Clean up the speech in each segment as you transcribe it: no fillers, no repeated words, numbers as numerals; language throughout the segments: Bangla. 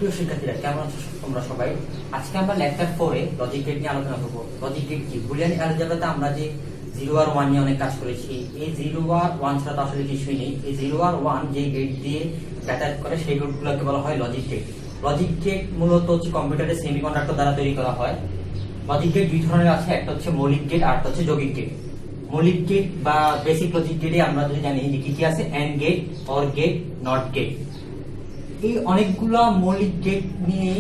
প্রিয় শিক্ষার্থীরা, কেমন আছো তোমরা সবাই? আজকে আমরা লেকচার 4 এ লজিক গেট নিয়ে আলোচনা করব। লজিক গেট কি? বুলিয়ান অ্যালজেব্রাতে আমরা যে 0 আর 1 নিয়ে অনেক কাজ করেছি। এই 0 আর 1 ছাড়া তো আসলে কিছুই নেই। এই 0 আর 1 যে গেট দিয়ে যাতায়াত করে সেই গেটগুলোকে বলা হয় লজিক গেট। লজিক গেট মূলত হচ্ছে কম্পিউটারের সেমিকন্ডাক্টর দ্বারা তৈরি করা হয়। লজিক গেট দুই ধরনের আছে, একটা হচ্ছে মৌলিক গেট আর একটা হচ্ছে যৌগিক গেট। মৌলিক গেট বা বেসিক লজিক গেটে আমরা যদি জানি যে কি কি আছে, and gate, or gate, not gate. এই অনেকগুলো মৌলিক গেট নিয়ে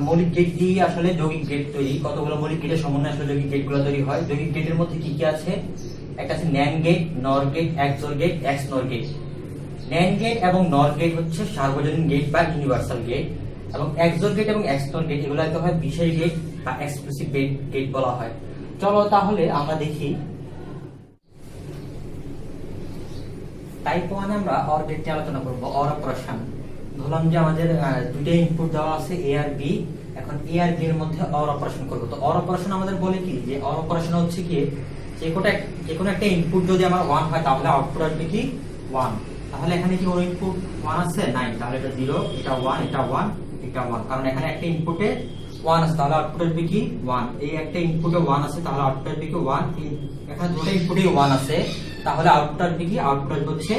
মৌলিক গেট দিয়ে আসলে যৌগিক গেট তৈরি, কতগুলো মৌলিক গেটের সমন্বয়ে আসলে যৌগিক গেটগুলো তৈরি হয়। যৌগিক গেটের মধ্যে কি কি আছে? একটা আছে NAND gate, NOR gate, XOR gate, XNOR gate. NAND gate এবং নর গেট হচ্ছে সার্বজনীন গেট বা ইউনিভার্সাল গেট, এবং এক্সঅর গেট এবং এক্সনর গেট এগুলোকে হয় বিশেষ গেট বা এক্সক্লুসিভ গেট বলা হয়। চলো তাহলে আমরা দেখি। টাইপ 1 আমরা অর গেট নিয়ে আলোচনা করব। অর অপারেশন, ধরলাম যে আমাদের দুইটা ইনপুট দেওয়া আছে এ আর বি। এখন এ আর বি এর মধ্যে অর অপারেশন করব। তো অর অপারেশন আমাদের বলে কি, যে অর অপারেশন হচ্ছে কি, যে কোনো একটা ইনপুট যদি আমার 1 হয় তাহলে আউটপুট আসবে কি 1। তাহলে এখানে কি ওর ইনপুট 1 আছে? নাই, তাহলে এটা 0, এটা 1, এটা 1, এটা 1, কারণ এখানে একটা ইনপুটে 1 আছে, তাহলে আউটপুট আসবে কি 1। এই একটা ইনপুটে 1 আছে, তাহলে আউটপুট আসবে কি 1। এখানে দুটো ইনপুটে 1 আছে, তাহলে আউটপুট আসবে কি, আউটপুট আসবে হচ্ছে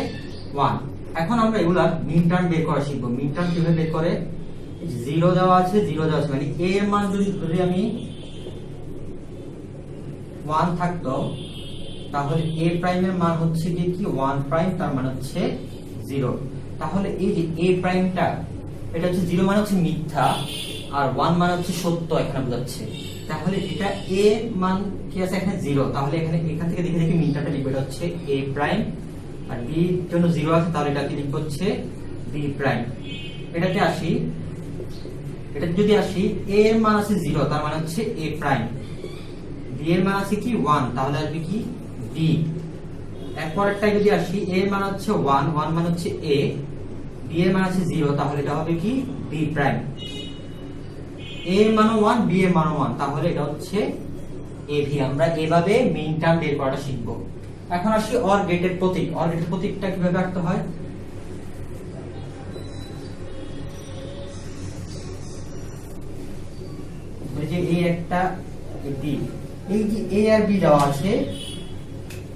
1। এখন আমরা এগুলার মিন টার্ম বের করা শিখবো। মিন টার্ম কিভাবে বের করে? 0 দেওয়া আছে, 0 দেওয়া আছে, মানে a এর মান যদি আমি 1 থাকতো, তাহলে a প্রাইমের মান হচ্ছে কি 1 প্রাইম, তার মানে হচ্ছে 0। তাহলে এই যে a প্রাইমটা, এটা হচ্ছে 0 মানে হচ্ছে মিথ্যা, আর 1 মানে হচ্ছে সত্য, এখানে বোঝাচ্ছে। তাহলে এটা a মান কি আছে এখানে 0, তাহলে এখান থেকে দেখে দেখি মিন টার্মটা লিখবো, এটা হচ্ছে a প্রাইম, আর বি এর জন্য 0 আছে, তাহলে এটাকে লিখব হচ্ছে বি প্রাইম। এটাতে আসি, এটা যদি আসি, a এর মান আছে 0, তার মানে হচ্ছে a প্রাইম। b এর মান আছে কি 1, তাহলে আসবে কি b। এরপরেরটাই যদি আসি, a এর মান হচ্ছে 1, 1 মানে হচ্ছে a, b এর মান আছে 0, তাহলে এটা হবে কি b প্রাইম। a এর মান 1, b এর মান 1, তাহলে এটা হচ্ছে ab। আমরা এভাবে মিন টার্ম বের করাটা শিখবো। এখন আসি অর গেটের প্রতীক। অর গেটের প্রতীকটা কিভাবে আঁকতে হয়? যে এই একটা বি, এই যে এ আর বি দেওয়া আছে,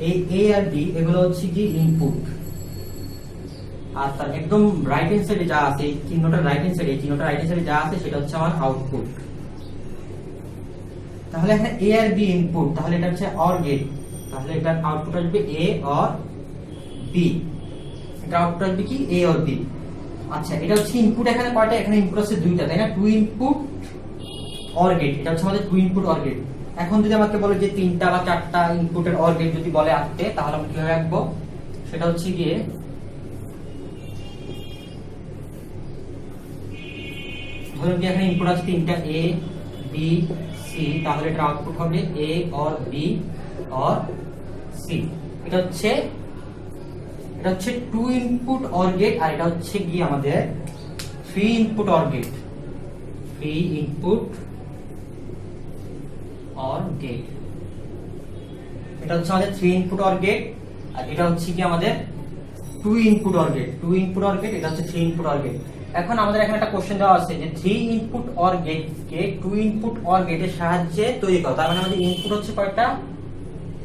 এই এ আর বি এগুলো হচ্ছে কি ইনপুট, আর তার একদম রাইট হ্যান্ড সাইডে যা আছে, এই চিহ্নটা রাইট হ্যান্ড সাইডে, এই চিহ্নটা রাইট হ্যান্ড সাইডে যা আছে সেটা হচ্ছে আমার আউটপুট। তাহলে এখানে এ আর বি ইনপুট, তাহলে এটা হচ্ছে অর গেট, তাহলে এটার আউটপুট আসবে এ অর বি। এটা আউটপুট আসবে কি এ অর বি। আচ্ছা, এটা হচ্ছে ইনপুট, এখানে কয়টা? এখানে ইনপুট আছে দুইটা, তাই না? 2 ইনপুট অর গেট, এটা হচ্ছে আমাদের 2 ইনপুট অর গেট। এখন যদি আমাকে বলে যে 3টা বা 4টা ইনপুটের অর গেট যদি বলে আঁকতে, তাহলে আমরা কিভাবে আঁকবো? সেটা হচ্ছে গিয়ে, ধরুন যে এখানে ইনপুট আছে 3টা এ বি সি, তাহলে এটার আউটপুট হবে a or be or C. এটা হচ্ছে 2 ইনপুট অর গেট, আর এটা হচ্ছে কি আমাদের 3 input or gate. 3 input or gate, এটা হচ্ছে আমাদের 3 ইনপুট অর গেট, আর এটা হচ্ছে কি আমাদের 2 input or gate. 2 input or gate, এটা হচ্ছে 3 ইনপুট অর গেট। এখন আমাদের এখানে একটা কোশ্চেন দেওয়া আছে যে 3 ইনপুট অর গেট কে 2 ইনপুট অর গেটের সাহায্যে তৈরি করো। তার মানে আমাদের ইনপুট হচ্ছে কয়টা?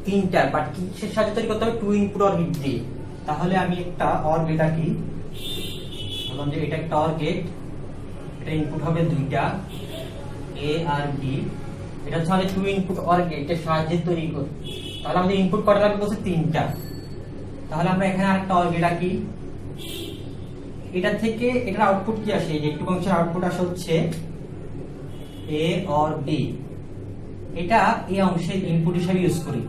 3টা, বাট কিসের সাহায্যে তৈরি করতে হবে? 2 ইনপুট অর গেট দিয়ে। তাহলে আমি একটা অর গেট আঁকি। বললাম যে এটা একটা অর গেট, এটা ইনপুট হবে 2টা এ আর বি। এটা হচ্ছে আমাদের 2 ইনপুট অর গেটের সাহায্যে তৈরি করি। তাহলে আমাদের ইনপুট কয়টা লাগবে? বলছে 3টা। তাহলে আমরা এখানে আরেকটা অর গেট আঁকি। এটা থেকে এটার আউটপুট কি আসে? যে একটু অংশের আউটপুট আসে হচ্ছে এ অর বি। এটা এই অংশের ইনপুট হিসেবে ইউজ করি।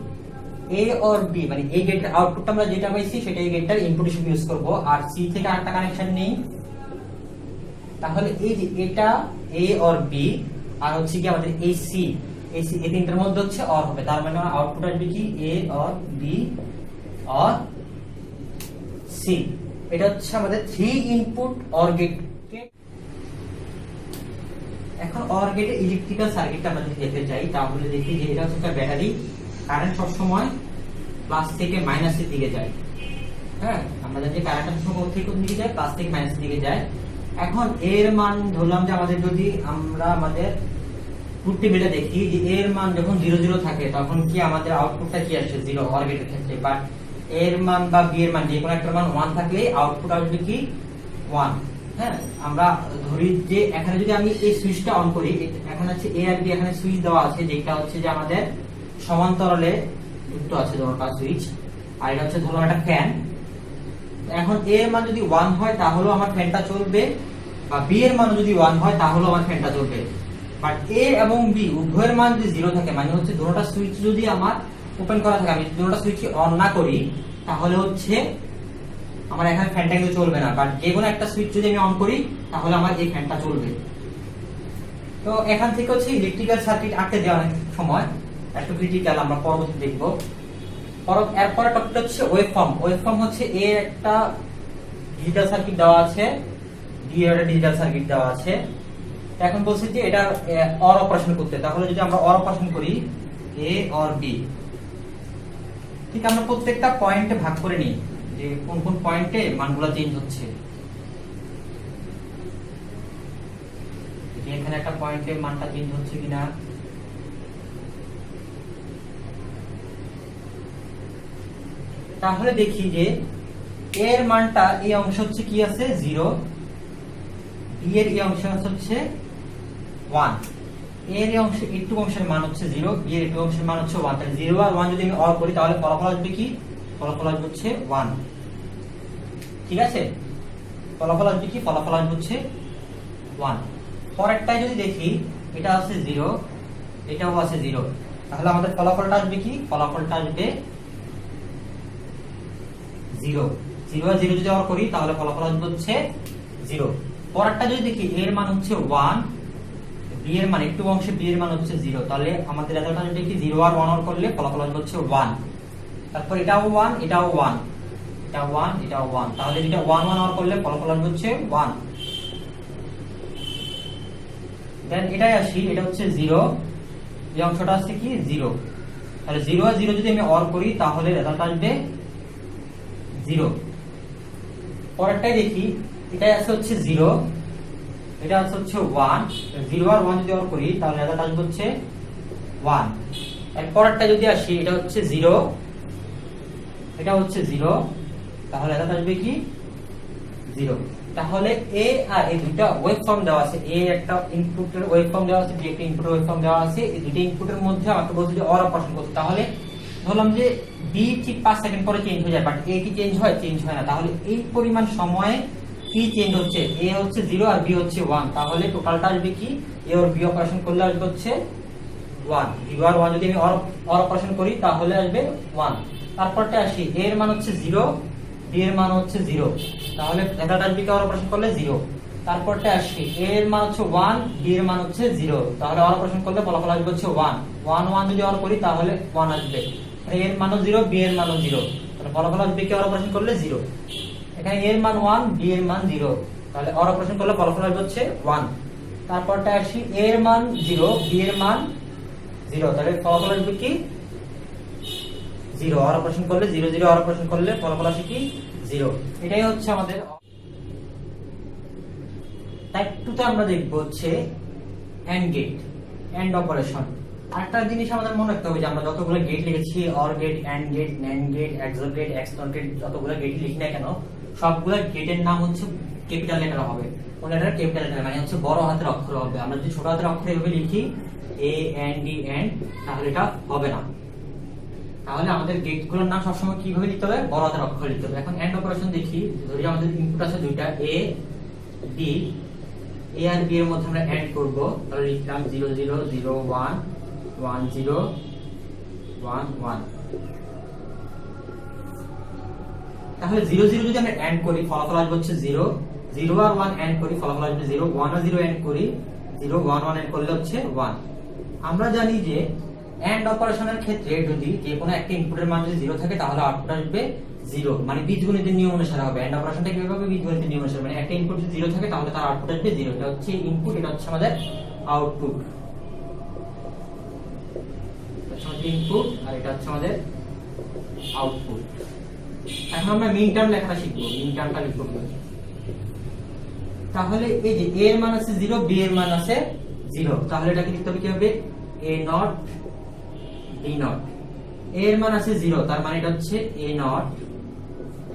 এ অর বি মানে এই গেটের আউটপুটটা আমরা যেটা পাইছি সেটা এই গেটটার ইনপুট হিসেবে ইউজ করব, আর সি থেকে আরেকটা কানেকশন নেই। তাহলে এই যে এটা এ অর বি, আর হচ্ছে কি আমাদের এই সি, এই তিনটার মধ্যে হচ্ছে অর হবে, তার মানে আমার আউটপুট আসবে কি a or be or C. এটা হচ্ছে আমাদের 3 ইনপুট অর গেট। এখন অর গেটে ইলেকট্রিক্যাল সার্কিটটা আমরা যদি দেখতে চাই, তাহলে দেখি যে এটা হচ্ছে একটা ব্যাটারি। কারেন্ট সবসময় প্লাস থেকে মাইনাসের দিকে যায়। হ্যাঁ, আমরা জানি যে কারেন্ট সবসময় কোথা থেকে কোন দিকে যায়? প্লাস থেকে মাইনাসের দিকে যায়। এখন এর মান ধরলাম যে আমাদের যদি আমরা আমাদের ট্রুথ টেবিলে দেখি যে এর মান যখন 0 0 থাকে তখন কি আমাদের আউটপুটটা কি আসে 0 অর গেটের ক্ষেত্রে, বাট এর মান বা বি এর মান যে কোনো একটা মান 1 থাকলে আউটপুট আসবে কি 1। হ্যাঁ, আমরা ধরি যে এখানে যদি আমি এই সুইচটা অন করি, এখন হচ্ছে এ আর বি এখানে সুইচ দেওয়া আছে যেটা হচ্ছে যে আমাদের সমান্তরালে যুক্ত আছে দরকার সুইচ, আর এটা হচ্ছে ধরলাম একটা ফ্যান। এখন এ এর মান যদি 1 হয় তাহলেও আমার ফ্যানটা চলবে, বা বি এর মান যদি 1 হয় তাহলেও আমার ফ্যানটা চলবে। বাট এ এবং বি উভয়ের মান যদি 0 থাকে, মানে হচ্ছে দুটোটা সুইচ যদি আমার ওপেন করা থাকে, আমি দুটোটা সুইচ অন না করি তাহলে হচ্ছে আমার এখানে ফ্যানটা কিন্তু চলবে না। বাট যে কোনো একটা সুইচ যদি আমি অন করি তাহলে আমার এই ফ্যানটা চলবে। তো এখান থেকে হচ্ছে ইলেকট্রিক্যাল সার্কিট আঁকতে দেওয়ার সময় একটু ক্রিটিক্যাল, আমরা পরবর্তী দেখবো। এরপরে টপিক হচ্ছে ওয়েভ ফর্ম। ওয়েভ ফর্ম হচ্ছে এ একটা ডিজিটাল সার্কিট দেওয়া আছে, বি এর একটা ডিজিটাল সার্কিট দেওয়া আছে। এখন বলছি যে এটা অর অপারেশন করতে, তাহলে যদি আমরা অর অপারেশন করি এ অর বি, ঠিক আমরা প্রত্যেকটা পয়েন্টে ভাগ করে নিই যে কোন কোন পয়েন্টে মানগুলো চেঞ্জ হচ্ছে। এখানে একটা পয়েন্টে মানটা চেঞ্জ হচ্ছে কিনা, তাহলে দেখি যে এর মানটা এই অংশ হচ্ছে কি আছে 0, বি এর এই অংশ হচ্ছে 1, এর এই অংশ একটু অংশের মান হচ্ছে 0, বি এর একটু অংশের মান হচ্ছে 1। তাহলে 0 আর 1 যদি আমি অর করি তাহলে ফলাফল আসবে কি, ফলাফল আসবে হচ্ছে 1। ঠিক আছে, ফলাফল আসবে কি, ফলাফল আসবে হচ্ছে 1। পরেরটাই যদি দেখি এটা আছে 0, এটাও আছে 0, তাহলে আমাদের ফলাফলটা আসবে কি, ফলাফলটা আসবে 0। 0 আর 0 যদি অর করি তাহলে ফলাফল আসবে হচ্ছে 0। পরেরটা যদি দেখি এর মান হচ্ছে 1, বি এর মান একটু অংশে বি এর মান হচ্ছে 0, তাহলে আমাদের রেজাল্ট আসবে কি 0 আর 1 অর করলে ফলাফল আসবে হচ্ছে 1। তারপর এটাও 1, এটাও 1, এটা 1, এটাও 1, তাহলে এটা 1 1 অর করলে ফলাফল আসবে হচ্ছে 1। দেন এটাই আসি, এটা হচ্ছে 0, এই অংশটা আছে কি 0, তাহলে 0 আর 0 যদি আমি অর করি তাহলে রেজাল্ট আসবে 0। পরেরটাই দেখি, এটাই আছে হচ্ছে 0, এটা আছে হচ্ছে 1, 0 আর 1 যদি অর করি তাহলে রেজাল্ট আসবে হচ্ছে 1। এর পরেরটা যদি আসি, এটা হচ্ছে 0, এটা হচ্ছে 0, তাহলে রেজাল্ট আসবে কি 0। তাহলে এ আর এই দুটো ওয়েভ ফর্ম দেওয়া আছে, এ একটা ইনপুটের ওয়েভ ফর্ম দেওয়া আছে, বি একটা ইনপুটের ওয়েভ ফর্ম দেওয়া আছে। এই দুটো ইনপুটের মধ্যে আমাকে বলছে যে অর অপারেশন করতে, তাহলে ধরলাম যে বি ঠিক 5 সেকেন্ড পরে চেঞ্জ হয়ে যায়, বাট এ কি চেঞ্জ হয়, চেঞ্জ হয় না। তাহলে এই পরিমাণ সময়ে কি চেঞ্জ হচ্ছে, এ হচ্ছে 0 আর বি হচ্ছে 1, তাহলে টোটালটা আসবে কি, এ আর বি অপারেশন করলে আসবে হচ্ছে 1। 0 আর 1 যদি আমি অর অপারেশন করি তাহলে আসবে 1। তারপরটা আসি, এ এর মান হচ্ছে 0, বি এর মান হচ্ছে 0, তাহলে রেজাল্ট আসবে কি অর অপারেশন করলে 0। তারপরটা আসি, এ এর মান হচ্ছে 1, বি এর মান হচ্ছে 0, তাহলে অর অপারেশন করলে ফলাফল আসবে হচ্ছে 1। 1 1 যদি অর করি তাহলে 1 আসবে। এ এর মানও 0, বি এর মানও 0, তাহলে ফলাফল আসবে কি অর অপারেশন করলে 0। এখানে এ এর মান 1, বি এর মান 0, তাহলে অর অপারেশন করলে ফলাফল আসবে হচ্ছে 1। তারপরটা আসি, এ এর মান 0, বি এর মান 0, তাহলে ফলাফল আসবে কি 0। অর অপারেশন করলে 0 0 অর অপারেশন করলে ফলাফল আসে কি 0। এটাই হচ্ছে আমাদের টাইপ 2 তে আমরা দেখব হচ্ছে এন্ড গেট, এন্ড অপারেশন। আরেকটা জিনিস আমাদের মনে রাখতে হবে যে আমরা যতগুলো গেট লিখেছি, or gate, and gate, NAND gate, XOR gate, XNOR gate, যতগুলো গেট লিখি না কেন সবগুলো গেটের নাম হচ্ছে ক্যাপিটাল লেটার হবে। কোন লেটার, ক্যাপিটাল লেটার, মানে হচ্ছে বড় হাতের অক্ষর হবে। আমরা যদি ছোট হাতের অক্ষর এভাবে লিখি এ এন ডি এন্ড, তাহলে এটা হবে না। তাহলে আমাদের গেটগুলোর নাম সবসময় কিভাবে লিখতে হবে, বড় হাতের অক্ষর লিখতে হবে। এখন এন্ড অপারেশন দেখি, ধরি আমাদের ইনপুট আছে দুইটা A B, A R B এর মধ্যে আমরা এন্ড করব, তাহলে লিখলাম 0 0 0 1 1 0 1 1। তাহলে 0 0 যদি আমরা এন্ড করি ফলাফল আসবে হচ্ছে 0, 0 আর 1 এন্ড করি ফলাফল আসবে 0, 1 আর 0 এন্ড করি 0, 1 1 এন্ড করলে হচ্ছে 1। আমরা জানি যে এন্ড অপারেশনের ক্ষেত্রে যদি যে কোনো একটা ইনপুটের মান যদি 0 থাকে তাহলে আউটপুট আসবে 0, মানে বীজগণিতের নিয়ম অনুসারে হবে। এন্ড অপারেশনটা কিভাবে হবে, বীজগণিতের নিয়ম অনুসারে, মানে একটা ইনপুট যদি 0 থাকে তাহলে তার আউটপুট আসবে 0। এটা হচ্ছে ইনপুট, এটা হচ্ছে আমাদের আউটপুট। ইনপুট আর এটা হচ্ছে আমাদের আউটপুট। এখন আমরা মিন টার্ম লেখাটা শিখবো, মিন টার্মটা লিখবো। তাহলে এই যে a এর মান আছে 0, b এর মান আছে 0, তাহলে এটাকে লিখতে হবে কি হবে a not b not. a এর মান আছে 0, তার মানে এটা হচ্ছে a নট,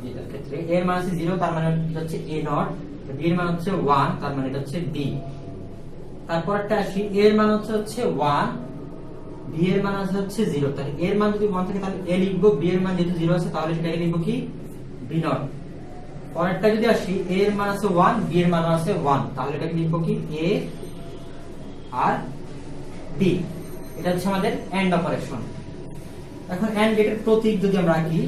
এটার ক্ষেত্রে a এর মান আছে 0, তার মানে এটা হচ্ছে a নট, b এর মান হচ্ছে 1, তার মানে এটা হচ্ছে b। তারপরটা আসি, a এর মান হচ্ছে 1, b এর মান আছে হচ্ছে 0, তাহলে a এর মান যদি 1 থাকে তাহলে a লিখবো, b এর মান যেহেতু 0 আছে তাহলে সেটাকে লিখবো কি b নট। পরেরটা যদি আসি, a এর মান আছে 1, b এর মান আছে 1, তাহলে এটাকে লিখবো কি a আর b। এটা হচ্ছে আমাদের এন্ড অপারেশন। এখন এন্ড গেটের প্রতীক যদি আমরা আঁকি,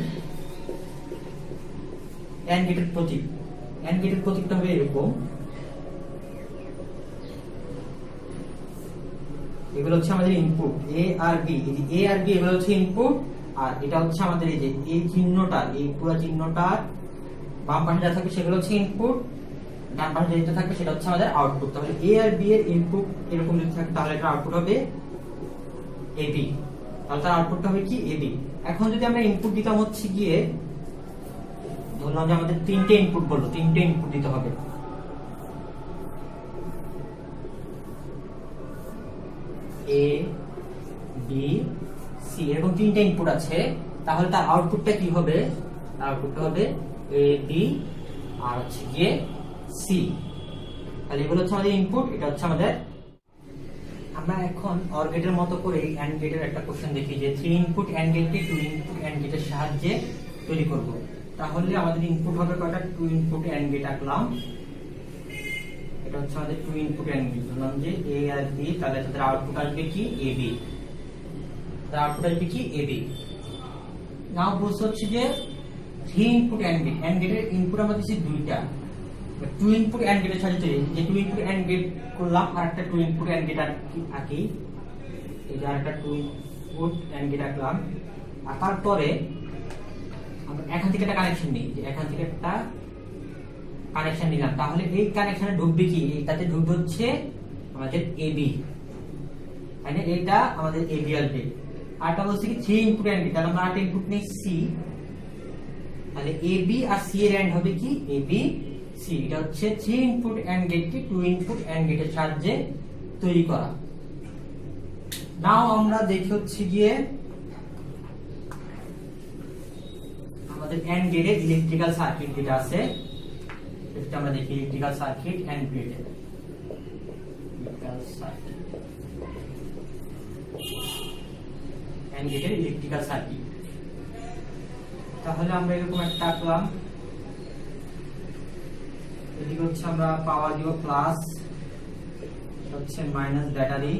এন্ড গেটের প্রতীকটা হবে এরকম, এগুলো হচ্ছে আমাদের ইনপুট a আর b, এই যে a আর b এগুলো হচ্ছে ইনপুট, আর এটা হচ্ছে আমাদের এই যে এই চিহ্নটা, এই পুরো চিহ্নটা বাম পাশে যা থাকবে সেগুলো হচ্ছে ইনপুট, ডান পাশে যেটা থাকবে সেটা হচ্ছে আমাদের আউটপুট। তাহলে a আর b এর ইনপুট এরকম যদি থাকে তাহলে এটা আউটপুট হবে ab, তাহলে তার আউটপুটটা হবে কি ab। এখন যদি আমরা ইনপুট দিতাম হচ্ছে গিয়ে, ধরলাম যে আমাদের তিনটে ইনপুট বললো, তিনটে ইনপুট দিতে হবে, a b c এরকম তিনটে ইনপুট আছে, তাহলে তার আউটপুটটা কি হবে, তার আউটপুটটা হবে a b আর হচ্ছে গিয়ে c। তাহলে এগুলো হচ্ছে আমাদের ইনপুট, এটা হচ্ছে আমাদের। আমরা এখন অর গেটের মতো করে এন্ড গেটের একটা কোশ্চেন দেখি যে 3 ইনপুট এন্ড গেটকে 2 ইনপুট এন্ড গেটের সাহায্যে তৈরি করব। তাহলে আমাদের ইনপুট হবে কয়টা, 2 ইনপুট এন্ড গেট আঁকলাম, এটা হচ্ছে আমাদের 2 ইনপুট এন্ড গেট, বললাম যে a আর b, তাহলে তাদের আউটপুট আসবে কি ab, তার আউটপুট আসবে কি ab। নাও বলছে হচ্ছে যে 3 ইনপুট এন্ড গেট, এন্ড গেটের ইনপুট আমরা দিচ্ছি দুইটা, 2 ইনপুট এন্ড গেটের সাথে তৈরি, যে 2 ইনপুট এন্ড গেট করলাম আর একটা 2 ইনপুট এন্ড গেট আঁকি, এই যে আরেকটা 2 ইনপুট এন্ড গেট আঁকলাম, আর তারপরে আমরা এখান থেকে একটা কানেকশন নিই, যে এখান থেকে একটা কানেকশন নিলাম, তাহলে এই কানেকশনে ঢুকবে কি, এটাতে ঢুকবে হচ্ছে আমাদের ab, মানে এটা আমাদের ab আসবে। আরটা বলছে কি 3 ইনপুট এন্ড গেট, তাহলে আমরা আরেকটা ইনপুট নেই c, তাহলে ab আর c এর এন্ড হবে কি ab c। এটা হচ্ছে 3 ইনপুট এন্ড গেটকে 2 ইনপুট এন্ড গেটের সাহায্যে তৈরি করা। নাও আমরা দেখি হচ্ছে গিয়ে আমাদের এন্ড গেটে ইলেকট্রিক্যাল সার্কিট যেটা আছে, এটা আমরা দেখি ইলেকট্রিক্যাল সার্কিট এন্ড গেটে, ইলেকট্রিক্যাল সার্কিট এন্ড গেটের ইলেকট্রিক্যাল সার্কিট। তাহলে আমরা এরকম একটা আঁকলাম, এদিকে হচ্ছে আমরা পাওয়ার দিব প্লাস, এটা হচ্ছে মাইনাস ব্যাটারি,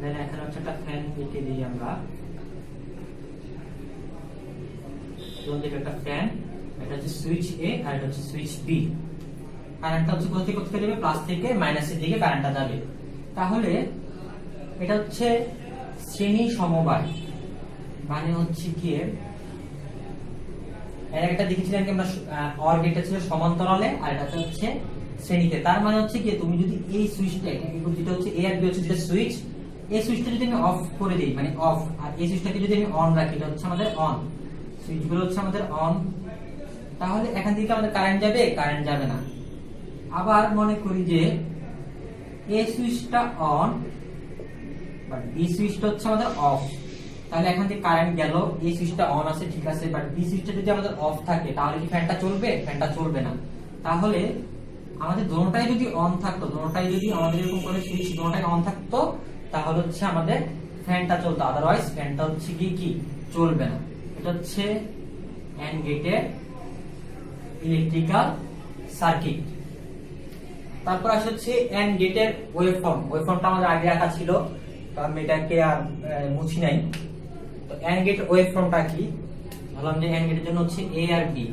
দেন এখানে হচ্ছে একটা ফ্যান এঁকে দিই আমরা, একটা ফ্যান, এটা হচ্ছে সুইচ এ আর এটা হচ্ছে সুইচ বি। কারেন্টটা হচ্ছে কোথা থেকে কোথায় যাবে, প্লাস থেকে মাইনাসের দিকে কারেন্টটা যাবে। তাহলে এটা হচ্ছে শ্রেণী সমবায়, মানে হচ্ছে কি এর একটা দেখেছিলাম কি আমরা অর গেটটা ছিল সমান্তরালে আর এটা হচ্ছে শ্রেণীতে, তার মানে হচ্ছে কি তুমি যদি এই সুইচটা, যেটা হচ্ছে এ আর বি হচ্ছে যেটা সুইচ, এই সুইচটা যদি আমি অফ করে দিই মানে অফ, আর এই সুইচটাকে যদি আমি অন রাখি এটা হচ্ছে আমাদের অন, সুইচগুলো হচ্ছে আমাদের অন, তাহলে এখান থেকে আমাদের কারেন্ট যাবে, কারেন্ট যাবে না। আবার মনে করি যে এই সুইচটা অন বাট বি সুইচটা হচ্ছে আমাদের অফ, তাহলে এখান থেকে কারেন্ট গেল, এই সুইচটা অন আছে ঠিক আছে, বাট বি সুইচটা যদি আমাদের অফ থাকে তাহলে কি ফ্যানটা চলবে, ফ্যানটা চলবে না। তাহলে আমাদের দোনোটাই যদি অন থাকতো, দোনোটাই যদি আমাদের এরকম করে সুইচ দোনোটাই অন থাকতো তাহলে হচ্ছে আমাদের ফ্যানটা চলতো, আদারওয়াইজ ফ্যানটা হচ্ছে কি চলবে না। এটা হচ্ছে এন্ড গেটের ইলেকট্রিক্যাল সার্কিট। তারপর আসে হচ্ছে এন্ড গেটের ওয়েভফর্ম, ওয়েভফর্মটা আমাদের আগে রাখা ছিল তো আমি এটাকে আর মুছি নাই। তো এন্ড গেটের ওয়েভফর্মটা কি, বললাম যে এন্ড গেটের জন্য হচ্ছে এ আর বি,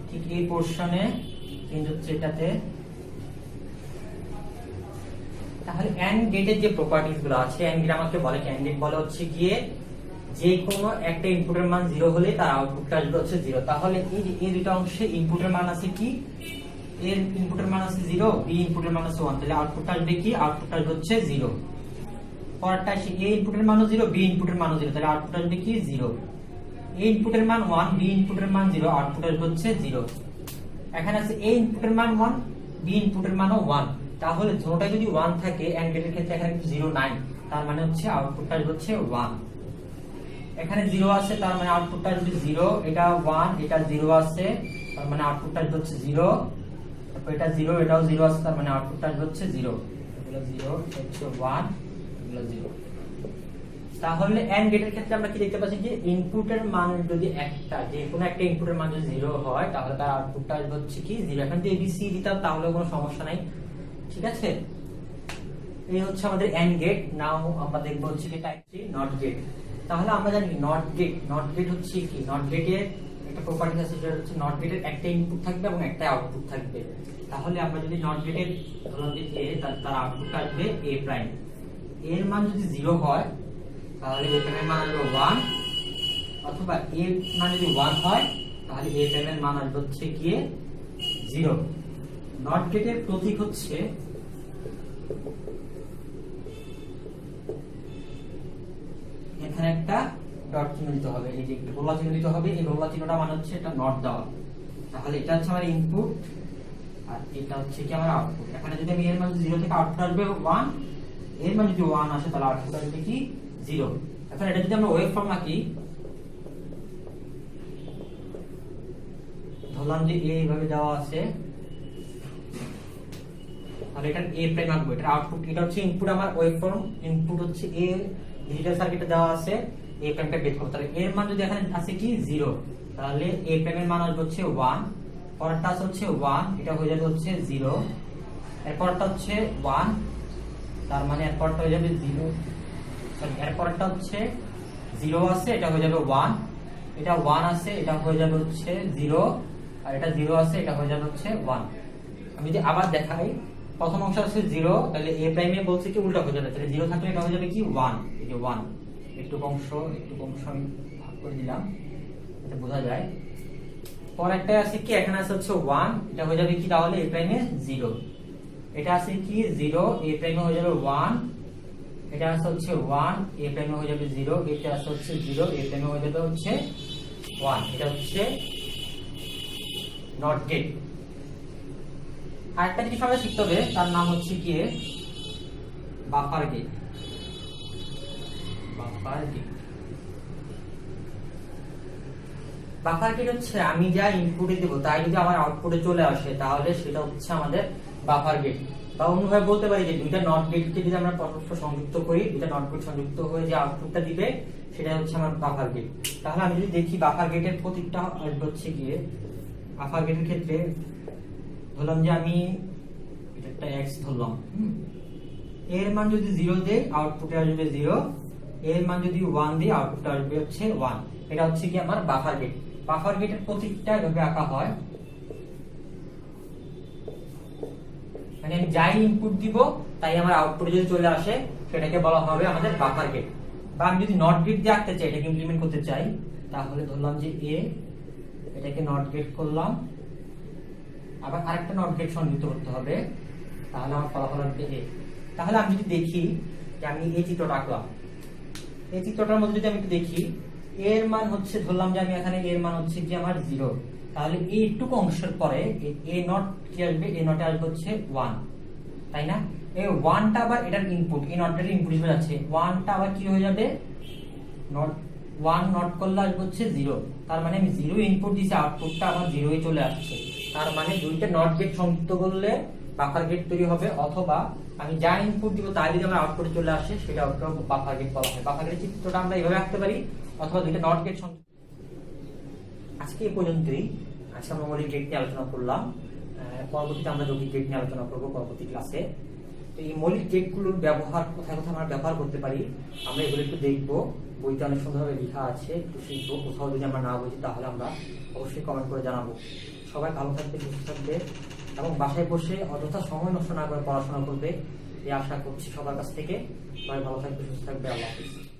ঠিক এই পোরশনে চেঞ্জ হচ্ছে এটাতে। তাহলে এন্ড গেটের যে প্রপার্টিজ গুলো আছে, এন্ড গেট আমাকে বলে কি, এন্ড গেট বলে হচ্ছে গিয়ে যে কোনো একটা ইনপুটের মান 0 হলে তার আউটপুটটা আসবে হচ্ছে 0। তাহলে এই যে এই দুটো অংশে ইনপুটের মান আছে কি, এর ইনপুটের মান আছে 0, বি ইনপুটের মান আছে 1, তাহলে আউটপুটটা আসবে কি, আউটপুটটা আসবে হচ্ছে 0। পরেরটা আসে এ ইনপুটের মানও 0, বি ইনপুটের মানও 0, তাহলে আউটপুট আসবে কি 0। এ ইনপুটের মান 1, বি ইনপুটের মান 0, আউটপুট আসবে হচ্ছে 0। এখানে আছে a ইনপুটের মান 1, b ইনপুটের মানও 1, তাহলে দুটোটাই যদি 1 থাকে এন্ড গেটের ক্ষেত্রে এখানে 0 নাই, তার মানে হচ্ছে আউটপুটটা হচ্ছে 1। এখানে 0 আছে তার মানে আউটপুটটা যদি 0, এটা 1, এটা 0 আছে তার মানে আউটপুটটা হচ্ছে 0, এটা 0, এটাও 0 আছে তার মানে আউটপুটটা হচ্ছে 0, এগুলো 0, হচ্ছে 1, এগুলো 0। তাহলে এন্ড গেটের ক্ষেত্রে আমরা কি দেখতে পাচ্ছি যে ইনপুটের মান যদি একটা, যে কোনো একটা ইনপুটের মান যদি 0 হয় তাহলে তার আউটপুটটা হচ্ছে কি 0। এখন যদি ABC দিতাম তাহলে কোনো সমস্যা নাই, ঠিক আছে। এই হচ্ছে আমাদের এন্ড গেট। নাও আমরা দেখব হচ্ছে কি টাইপ 3 নট গেট। তাহলে আমরা জানি নট গেট হচ্ছে কি, নট গেটের একটা প্রপার্টি আছে যেটা হচ্ছে নট গেটের একটা ইনপুট থাকবে এবং একটা আউটপুট থাকবে। তাহলে আমরা যদি নট গেটের ধরুন যে a, তার আউটপুট আসবে a প্রাইম, এর মান যদি 0 হয় তাহলে a প্রাইমের মান আসবে 1, অথবা a মান যদি 1 হয় তাহলে a প্রাইমের মান আসবে হচ্ছে কি 0। নট গেটের প্রতীক হচ্ছে এখানে একটা ডট চিহ্ন দিতে হবে, এই যে একটা গোলা চিহ্ন দিতে হবে, এই গোলা চিহ্নটা মানে হচ্ছে এটা নট দেওয়া। তাহলে এটা হচ্ছে আমার ইনপুট আর এটা হচ্ছে কি আমার আউটপুট। এখানে যদি আমি এর মান 0 থেকে আউটপুট আসবে 1, এর মান যদি 1 আসে তাহলে আউটপুট আসবে কি 0। এখন এটা যদি আমরা ওয়েভ ফর্ম আঁকি, ধরলাম যে a এইভাবে দেওয়া আছে, তাহলে এটা a প্রাইম আঁকবো, এটা আউটপুট, এটা হচ্ছে ইনপুট আমার ওয়েভ ফর্ম, ইনপুট হচ্ছে a, ডিজিটাল সার্কিটে দেওয়া আছে a প্রাইমটা বের করতে হবে। এর মান যদি এখানে আছে কি 0, তাহলে a প্রাইমের মান আসবে হচ্ছে 1, পরেরটা হচ্ছে 1, এটা হয়ে যাবে হচ্ছে 0, এরপরটা হচ্ছে 1, তার মানে এরপরটা হয়ে যাবে 0, সরি এরপরটা হচ্ছে 0 আছে, এটা হয়ে যাবে 1, এটা 1 আছে, এটা হয়ে যাবে হচ্ছে 0, আর এটা 0 আছে, এটা হয়ে যাবে হচ্ছে 1। আমি যদি আবার দেখাই, প্রথম অংশ আছে 0, তাহলে a প্রাইমে বলছে কি উল্টা হয়ে যাবে, তাহলে 0 থাকলে এটা হয়ে যাবে কি 1, এই যে 1, একটু অংশ আমি ভাগ করে দিলাম যাতে বোঝা যায়। পরেরটা আছে কি, এখানে আছে হচ্ছে 1, এটা হয়ে যাবে কি তাহলে a প্রাইমে 0, এটা আছে কি 0, a প্রাইমে হয়ে যাবে 1, এটা আছে হচ্ছে 1, a প্রাইমে হয়ে যাবে 0, এটা আছে হচ্ছে 0, a প্রাইমে হয়ে যাবে হচ্ছে 1। এটা হচ্ছে নট গেট। আরেকটা জিনিস আমরা শিখতে হবে, তার নাম হচ্ছে কি বাফার গেট। বাফার গেট হচ্ছে আমি যা ইনপুটে দেবো তাই যদি আমার আউটপুটে চলে আসে তাহলে সেটা হচ্ছে আমাদের বাফার গেট। বা অন্যভাবে বলতে পারি যে দুইটা নট গেটকে যদি আমরা পরস্পর সংযুক্ত করি, দুইটা নট গেট সংযুক্ত হয়ে যে আউটপুটটা দিবে সেটা হচ্ছে আমার বাফার গেট। তাহলে আমি যদি দেখি বাফার গেটের প্রতীকটা হচ্ছে গিয়ে, বাফার গেটের ক্ষেত্রে ধরলাম যে আমি এটা একটা x ধরলাম, এর মান যদি 0 দেই আউটপুটে আসবে 0, এর মান যদি 1 দিই আউটপুটে আসবে হচ্ছে 1। এটা হচ্ছে কি আমার বাফার গেট। বাফার গেটের প্রতীকটা এভাবে আঁকা হয়, মানে আমি যাই ইনপুট দিব তাই আমার আউটপুটে যদি চলে আসে সেটাকে বলা হবে আমাদের বাফার গেট। বা আমি যদি নট গেট দিয়ে আঁকতে চাই, এটাকে ইমপ্লিমেন্ট করতে চাই, তাহলে ধরলাম যে a, এটাকে নট গেট করলাম, আবার আরেকটা নট গেট সংযুক্ত করতে হবে, তাহলে আমার ফলাফল আসবে a। তাহলে আমি যদি দেখি যে আমি এই চিত্রটা আঁকলাম, এই চিত্রটার মধ্যে যদি আমি একটু দেখি, এর মান হচ্ছে ধরলাম যে আমি এখানে এর মান হচ্ছে যে আমার 0, তাহলে এইটুকু অংশের পরে a নট কি আসবে, a নটে আসবে হচ্ছে 1, তাই না। এই 1টা আবার এটার ইনপুট, এই নটটার ইনপুট হিসেবে যাচ্ছে, 1টা আবার কি হয়ে যাবে, নট 1 নট করলে আসবে হচ্ছে 0, তার মানে আমি 0 ইনপুট দিছি, আউটপুটটা আমার 0 চলে আসছে। তার মানে দুইটা নট গেট সংযুক্ত করলে বাফার গেট তৈরি হবে, অথবা আমি যা ইনপুট দিব তাই যদি আমার আউটপুটে চলে আসে সেটা বাফার গেট বলা হয়। বাফার গেটের চিত্রটা আমরা এইভাবে আঁকতে পারি, অথবা দুইটা নট গেট সংযুক্ত। আজকে এই পর্যন্তই। আজকে আমরা মৌলিক গেট নিয়ে আলোচনা করলাম, পরবর্তীতে আমরা যৌগিক গেট নিয়ে আলোচনা করব পরবর্তী ক্লাসে। তো এই মৌলিক গেটগুলোর ব্যবহার কোথায় কোথায় আমরা ব্যবহার করতে পারি আমরা এগুলো একটু দেখবো, বইতে অনেক সুন্দরভাবে লেখা আছে, একটু শিখবো। কোথাও যদি আমরা না বুঝি তাহলে আমরা অবশ্যই কমেন্ট করে জানাবো। সবাই ভালো থাকবে, সুস্থ থাকবে এবং বাসায় বসে অযথা সময় নষ্ট না করে পড়াশোনা করবে এই আশা করছি সবার কাছ থেকে। সবাই ভালো থাকবে, সুস্থ থাকবে। আল্লাহ হাফেজ।